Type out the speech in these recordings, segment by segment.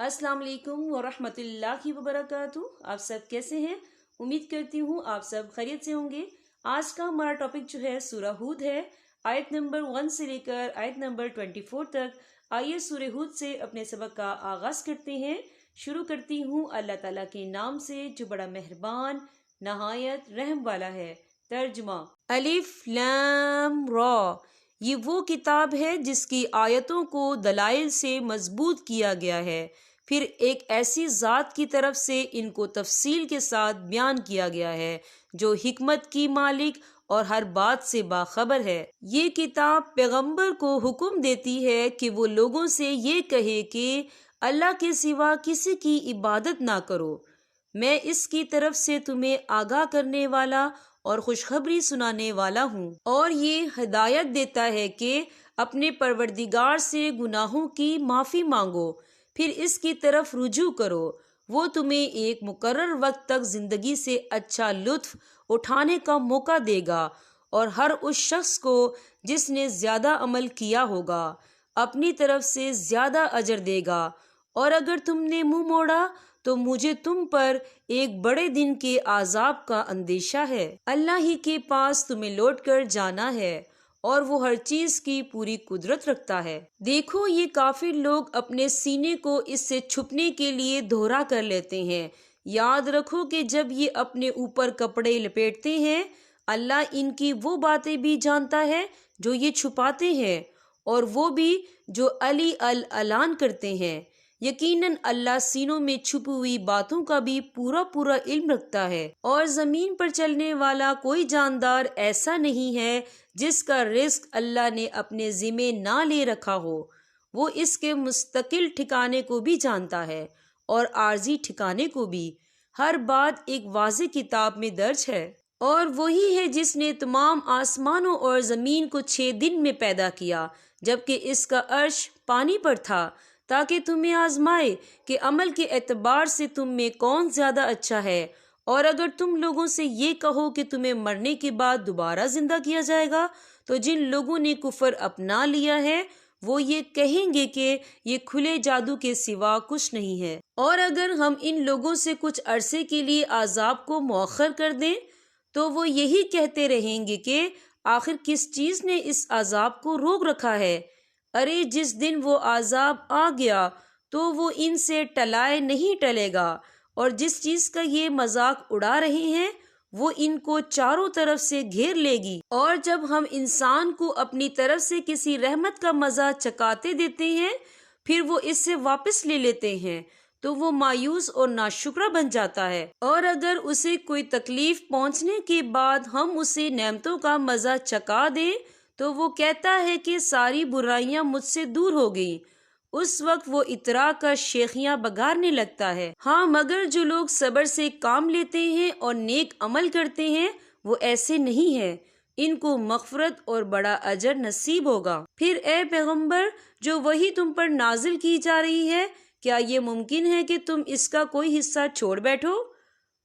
अस्सलाम वालेकुम वरहमत ल्लाहि वबरकातुहू। आप सब कैसे हैं? उम्मीद करती हूँ आप सब खैरियत से होंगे। आज का हमारा टॉपिक जो है सूरह हूद है, आयत नंबर 1 से लेकर आयत नंबर 24 तक। आइए सूरह हूद से अपने सबक का आगाज करते हैं। शुरू करती हूँ अल्लाह ताला के नाम से जो बड़ा मेहरबान नहायत रहम वाला है। तर्जुमा अलिफ लाम रा, ये वो किताब है जिसकी आयतों को दलाइल से मजबूत किया गया है, फिर एक ऐसी ज़ात की तरफ से इनको तफसील के साथ बयान किया गया है जो हिकमत की मालिक और हर बात से बाखबर है। ये किताब पैगंबर को हुक्म देती है कि वो लोगों से ये कहे कि अल्लाह के सिवा किसी की इबादत ना करो। मैं इसकी तरफ से तुम्हें आगाह करने वाला और खुशखबरी सुनाने वाला हूँ, और ये हिदायत देता है कि अपने परवरदिगार से गुनाहों की माफ़ी मांगो, फिर इसकी तरफ रुजू करो। वो तुम्हें एक मुकर्रर वक्त तक ज़िंदगी से अच्छा लुत्फ उठाने का मौका देगा, और हर उस शख्स को जिसने ज़्यादा अमल किया होगा अपनी तरफ से ज़्यादा अजर देगा। और अगर तुमने मुंह मोड़ा तो मुझे तुम पर एक बड़े दिन के आज़ाब का अंदेशा है। अल्लाह ही के पास तुम्हें लौट कर जाना है, और वो हर चीज की पूरी कुदरत रखता है। देखो, ये काफिर लोग अपने सीने को इससे छुपने के लिए दोहरा कर लेते हैं। याद रखो कि जब ये अपने ऊपर कपड़े लपेटते हैं, अल्लाह इनकी वो बातें भी जानता है जो ये छुपाते हैं, और वो भी जो अली अल अलान करते हैं। यकीनन अल्लाह सीनों में छुपी हुई बातों का भी पूरा पूरा इल्म रखता है। और जमीन पर चलने वाला कोई जानदार ऐसा नहीं है जिसका रिस्क अल्लाह ने अपने जिम्मे ना ले रखा हो। वो इसके मुस्तकिल ठिकाने को भी जानता है और आर्जी ठिकाने को भी। हर बात एक वाज़ेह किताब में दर्ज है। और वही है जिसने तमाम आसमानों और जमीन को 6 दिन में पैदा किया, जबकि इसका अर्श पानी पर था, ताकि तुम्हें आजमाए कि अमल के एतबार से तुम में कौन ज्यादा अच्छा है। और अगर तुम लोगों से ये कहो कि तुम्हें मरने के बाद दोबारा जिंदा किया जाएगा, तो जिन लोगों ने कुफर अपना लिया है वो ये कहेंगे कि ये खुले जादू के सिवा कुछ नहीं है। और अगर हम इन लोगों से कुछ अरसे के लिए आजाब को मौखर कर दें, तो वो यही कहते रहेंगे कि आखिर किस चीज ने इस आजाब को रोक रखा है। अरे जिस दिन वो आजाब आ गया तो वो इनसे टलाए नहीं टलेगा, और जिस चीज का ये मजाक उड़ा रहे हैं वो इनको चारों तरफ से घेर लेगी। और जब हम इंसान को अपनी तरफ से किसी रहमत का मजा चकाते देते हैं, फिर वो इससे वापस ले लेते हैं, तो वो मायूस और नाशुक्रा बन जाता है। और अगर उसे कोई तकलीफ पहुंचने के बाद हम उसे नेमतों का मजा चका दें, तो वो कहता है कि सारी बुराइयां मुझसे दूर हो गई। उस वक्त वो इतरा कर शेखियां बगारने लगता है। हाँ, मगर जो लोग सब्र से काम लेते हैं और नेक अमल करते हैं वो ऐसे नहीं है, इनको मग़फ़िरत और बड़ा अजर नसीब होगा। फिर ए पैगंबर, जो वही तुम पर नाजिल की जा रही है, क्या ये मुमकिन है कि तुम इसका कोई हिस्सा छोड़ बैठो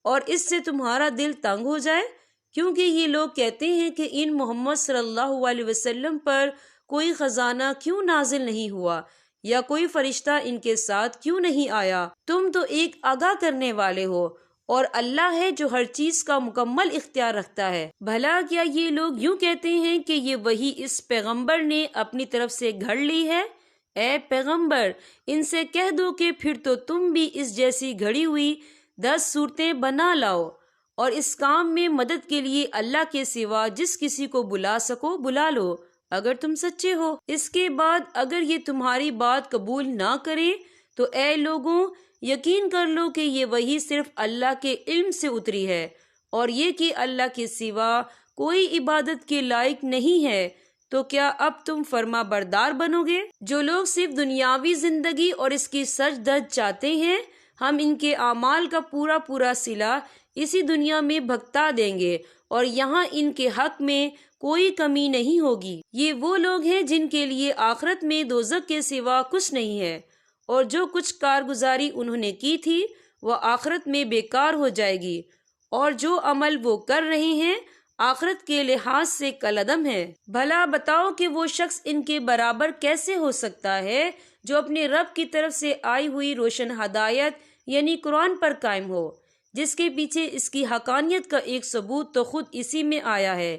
और इससे तुम्हारा दिल तंग हो जाए? क्योंकि ये लोग कहते हैं कि इन मोहम्मद सल्लल्लाहु अलैहि वसल्लम पर कोई खजाना क्यों नाजिल नहीं हुआ, या कोई फरिश्ता इनके साथ क्यों नहीं आया। तुम तो एक आगाह करने वाले हो, और अल्लाह है जो हर चीज का मुकम्मल इख्तियार रखता है। भला क्या ये लोग यूं कहते हैं कि ये वही इस पैगंबर ने अपनी तरफ से घड़ ली है? ए पैगंबर, इनसे कह दो कि फिर तो तुम भी इस जैसी घड़ी हुई 10 सूरतें बना लाओ, और इस काम में मदद के लिए अल्लाह के सिवा जिस किसी को बुला सको बुला लो, अगर तुम सच्चे हो। इसके बाद अगर ये तुम्हारी बात कबूल ना करे, तो ए लोगों, यकीन कर लो कि ये वही सिर्फ अल्लाह के इल्म से उतरी है, और ये कि अल्लाह के सिवा कोई इबादत के लायक नहीं है। तो क्या अब तुम फर्मा बरदार बनोगे? जो लोग सिर्फ दुनियावी जिंदगी और इसकी सच धज चाहते हैं, हम इनके आमाल का पूरा पूरा सिला इसी दुनिया में भुगता देंगे, और यहाँ इनके हक में कोई कमी नहीं होगी। ये वो लोग हैं जिनके लिए आखिरत में दोज़ख के सिवा कुछ नहीं है, और जो कुछ कारगुजारी उन्होंने की थी वह आखिरत में बेकार हो जाएगी, और जो अमल वो कर रहे हैं आखिरत के लिहाज से कलअदम है। भला बताओ कि वो शख्स इनके बराबर कैसे हो सकता है جو اپنے رب کی طرف سے آئی ہوئی روشن ہدایت یعنی قرآن پر قائم ہو، جس کے پیچھے اس کی حقانیت کا ایک ثبوت تو خود اسی میں آیا ہے،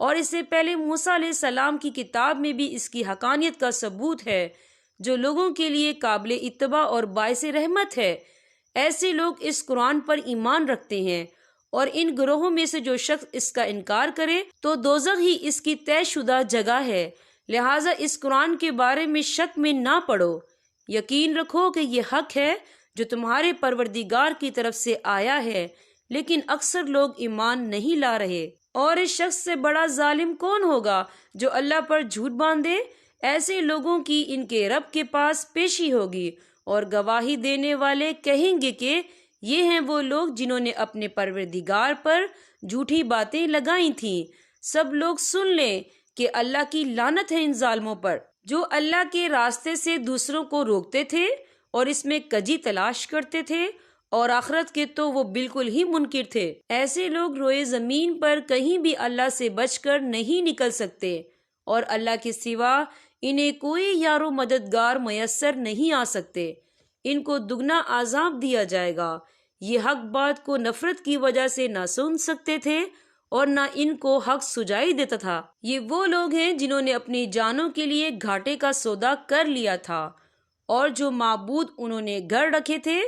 اور اس سے پہلے موسیٰ علیہ السلام کی کتاب میں بھی اس کی حقانیت کا ثبوت ہے، جو لوگوں کے لیے قابل اتباع اور باعث رحمت ہے۔ ایسے لوگ اس قرآن پر ایمان رکھتے ہیں، اور ان گروہوں میں سے جو شخص اس کا انکار کرے تو دوزخ ہی اس کی طے شدہ جگہ ہے، لہٰذا اس قرآن کے بارے میں شک میں نہ پڑو، یقین رکھو کہ یہ حق ہے جو تمہارے پروردگار کی طرف سے آیا ہے، لیکن اکثر لوگ ایمان نہیں لا رہے۔ اور اس شخص سے بڑا ظالم کون ہوگا جو اللہ پر جھوٹ باندھے؟ ایسے لوگوں کی ان کے رب کے پاس پیشی ہوگی، اور گواہی دینے والے کہیں گے کہ یہ ہیں وہ لوگ جنہوں نے اپنے پروردگار پر جھوٹی باتیں لگائی تھیں۔ سب لوگ سن لیں کہ اللہ کی لعنت ہے ان ظالموں پر، جو اللہ کے راستے سے دوسروں کو روکتے تھے اور اس میں کجی تلاش کرتے تھے، اور آخرت کے تو وہ بالکل ہی منکر تھے۔ ایسے لوگ روئے زمین پر کہیں بھی اللہ سے بچ کر نہیں نکل سکتے، اور اللہ کے سوا انہیں کوئی یار و مددگار میسر نہیں آ سکتے۔ ان کو دگنا عذاب دیا جائے گا۔ یہ حق بات کو نفرت کی وجہ سے نہ سن سکتے تھے اور نہ ان کو حق سجائی دیتا تھا۔ یہ وہ لوگ ہیں جنہوں نے اپنی جانوں کے لیے گھاٹے کا سودا کر لیا تھا، اور جو معبود انہوں نے گھر رکھے تھے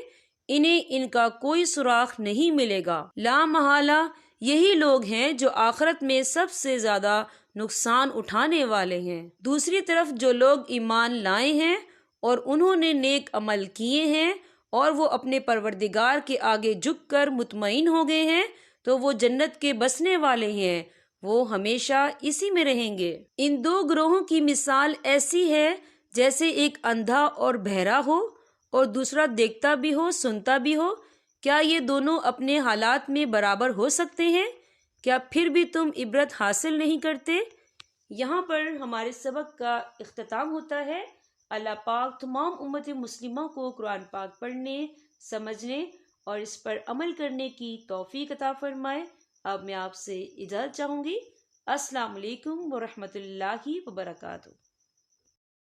انہیں ان کا کوئی سراغ نہیں ملے گا۔ لا محالہ یہی لوگ ہیں جو آخرت میں سب سے زیادہ نقصان اٹھانے والے ہیں۔ دوسری طرف جو لوگ ایمان لائے ہیں اور انہوں نے نیک عمل کیے ہیں اور وہ اپنے پروردگار کے آگے جھک کر مطمئن ہو گئے ہیں تو وہ جنت کے بسنے والے ہیں، وہ ہمیشہ اسی میں رہیں گے۔ ان دو گروہوں کی مثال ایسی ہے جیسے ایک اندھا اور بہرا ہو اور دوسرا دیکھتا بھی ہو سنتا بھی ہو۔ کیا یہ دونوں اپنے حالات میں برابر ہو سکتے ہیں؟ کیا پھر بھی تم عبرت حاصل نہیں کرتے؟ یہاں پر ہمارے سبق کا اختتام ہوتا ہے۔ اللہ پاک تمام امت مسلمہ کو قرآن پاک پڑھنے، سمجھنے اور اس پر عمل کرنے کی توفیق عطا فرمائے۔ اب میں آپ سے اجازت چاہوں گی۔ السلام علیکم ورحمۃ اللہ وبرکاتہ۔